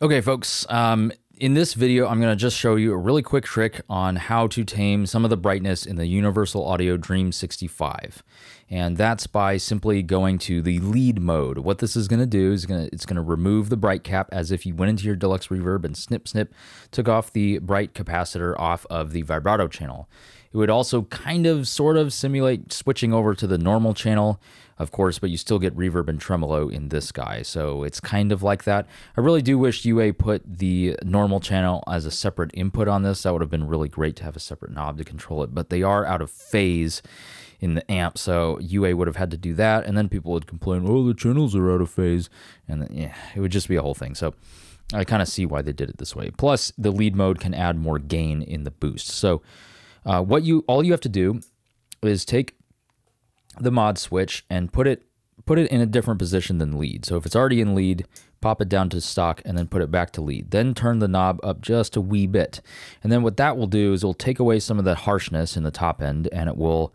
Okay, folks, in this video, I'm going to just show you a really quick trick on how to tame some of the brightness in the Universal Audio Dream 65. And that's by simply going to the lead mode. What this is going to do is it's going to remove the bright cap as if you went into your deluxe reverb and snip, took off the bright capacitor off of the vibrato channel. It would also kind of, sort of simulate switching over to the normal channel, of course, but you still get reverb and tremolo in this guy. So it's kind of like that. I really do wish UA put the normal channel as a separate input on this. That would have been really great to have a separate knob to control it, but they are out of phase in the amp, so UA would have had to do that, and then people would complain, oh, the channels are out of phase, and then, yeah, it would just be a whole thing. So I kind of see why they did it this way. Plus, the lead mode can add more gain in the boost. So all you have to do is take the mod switch and put it in a different position than lead. So if it's already in lead, pop it down to stock and then put it back to lead. Then turn the knob up just a wee bit. And then what that will do is it'll take away some of that harshness in the top end, and it will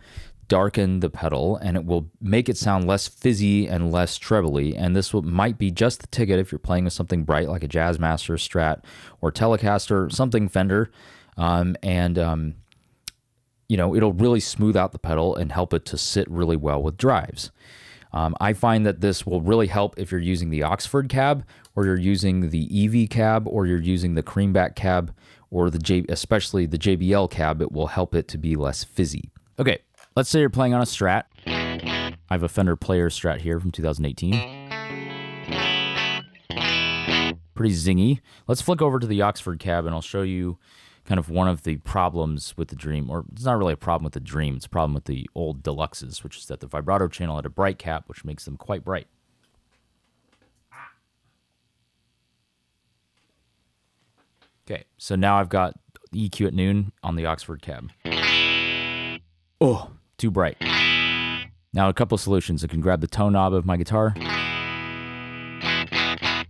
darken the pedal, and it will make it sound less fizzy and less trebly. And this might be just the ticket if you're playing with something bright like a Jazzmaster, Strat, or Telecaster, something Fender, you know, it'll really smooth out the pedal and help it to sit really well with drives. I find that this will really help if you're using the Oxford cab, or you're using the EV cab, or you're using the Creamback cab, or especially the JBL cab. It will help it to be less fizzy. Okay, let's say you're playing on a Strat. I have a Fender Player Strat here from 2018. Pretty zingy. Let's flick over to the Oxford cab, and I'll show you kind of one of the problems with the Dream, or it's not really a problem with the Dream, it's a problem with the old Deluxes, which is that the vibrato channel had a bright cap, which makes them quite bright. Okay, so now I've got EQ at noon on the Oxford cab. Oh, too bright. Now a couple of solutions. I can grab the tone knob of my guitar.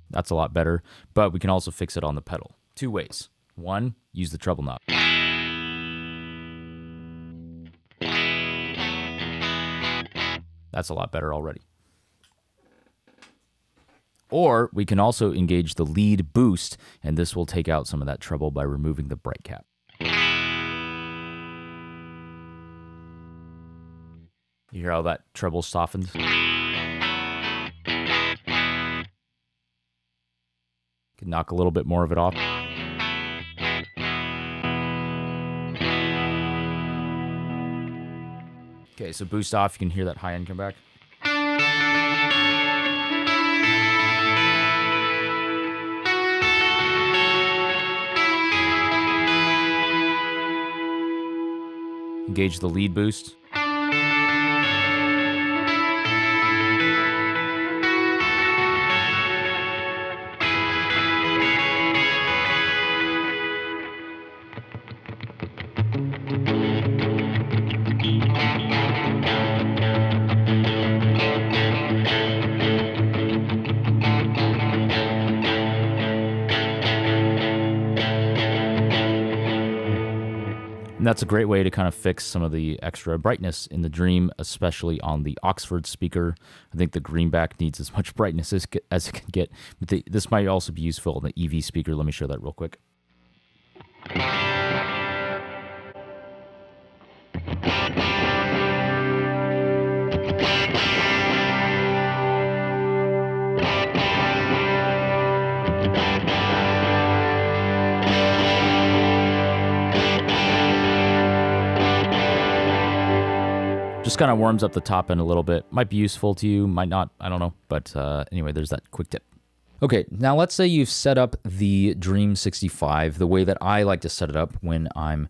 That's a lot better, but we can also fix it on the pedal. Two ways. One, use the treble knob. That's a lot better already. Or we can also engage the lead boost, and this will take out some of that treble by removing the bright cap. You hear how that treble softens? Can knock a little bit more of it off. Okay, so boost off, you can hear that high end come back. Engage the lead boost. And that's a great way to kind of fix some of the extra brightness in the Dream, especially on the Oxford speaker. I think the Greenback needs as much brightness as it can get. But this might also be useful in the EV speaker. Let me show that real quick. Just kind of warms up the top end a little bit. Might be useful to you, might not, I don't know. But anyway, there's that quick tip. Okay, now let's say you've set up the Dream 65 the way that I like to set it up when I'm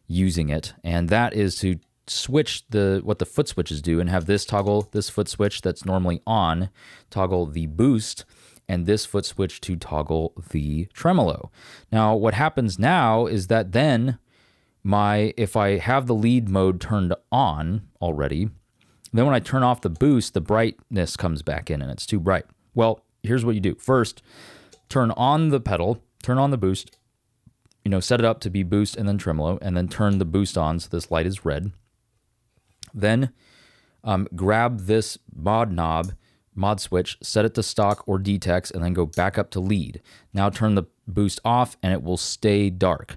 using it, and that is to switch what the foot switches do and have this toggle, this foot switch that's normally on, toggle the boost, and this foot switch to toggle the tremolo. Now, what happens now is that then if I have the lead mode turned on already, then when I turn off the boost, the brightness comes back in and it's too bright. Well, here's what you do. First, turn on the pedal, turn on the boost, set it up to be boost and then tremolo, and then turn the boost on so this light is red. Then grab this mod knob mod switch, set it to stock or DTEX, and then go back up to lead. Now turn the boost off and it will stay dark.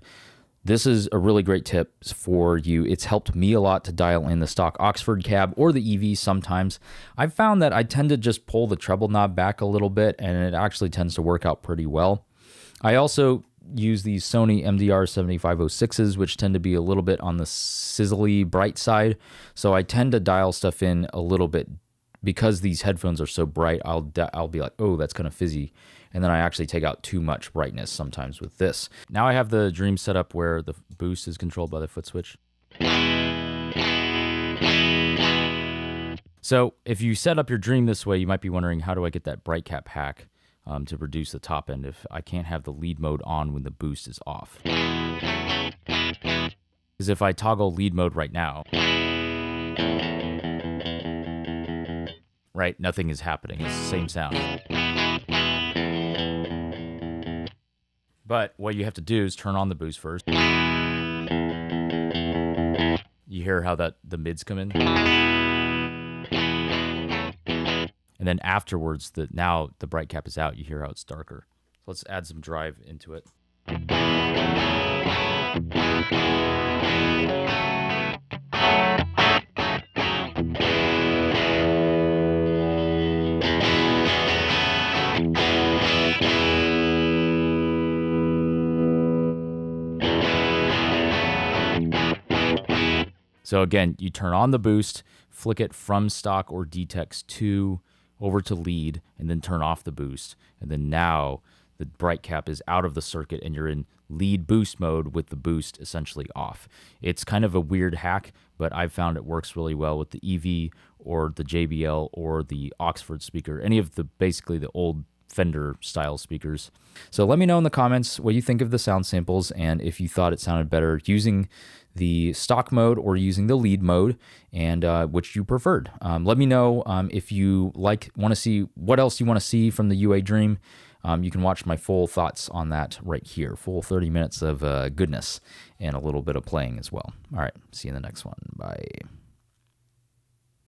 This is a really great tip for you. It's helped me a lot to dial in the stock Oxford cab or the EV sometimes. I've found that I tend to just pull the treble knob back a little bit and it actually tends to work out pretty well. I also use these Sony MDR 7506s, which tend to be a little bit on the sizzly bright side. So I tend to dial stuff in a little bit because these headphones are so bright. I'll be like, oh, that's kind of fizzy. And then I actually take out too much brightness sometimes with this. Now I have the Dream set up where the boost is controlled by the foot switch. So if you set up your Dream this way, you might be wondering, how do I get that bright cap hack to reduce the top end if I can't have the lead mode on when the boost is off? Because if I toggle lead mode right now, right, nothing is happening. It's the same sound. But what you have to do is turn on the boost first. You hear how the mids come in? And then afterwards, now the bright cap is out, you hear how it's darker. So let's add some drive into it. So again, you turn on the boost, flick it from stock or DTEX to over to lead, and then turn off the boost. And then now the bright cap is out of the circuit and you're in lead boost mode with the boost essentially off. It's kind of a weird hack, but I've found it works really well with the EV or the JBL or the Oxford speaker, any of the basically the old Fender style speakers. So let me know in the comments what you think of the sound samples and if you thought it sounded better using the stock mode or using the lead mode, and which you preferred. Let me know if you want to see what else you want to see from the UA Dream. You can watch my full thoughts on that right here. Full 30 minutes of goodness and a little bit of playing as well. All right, see you in the next one. Bye.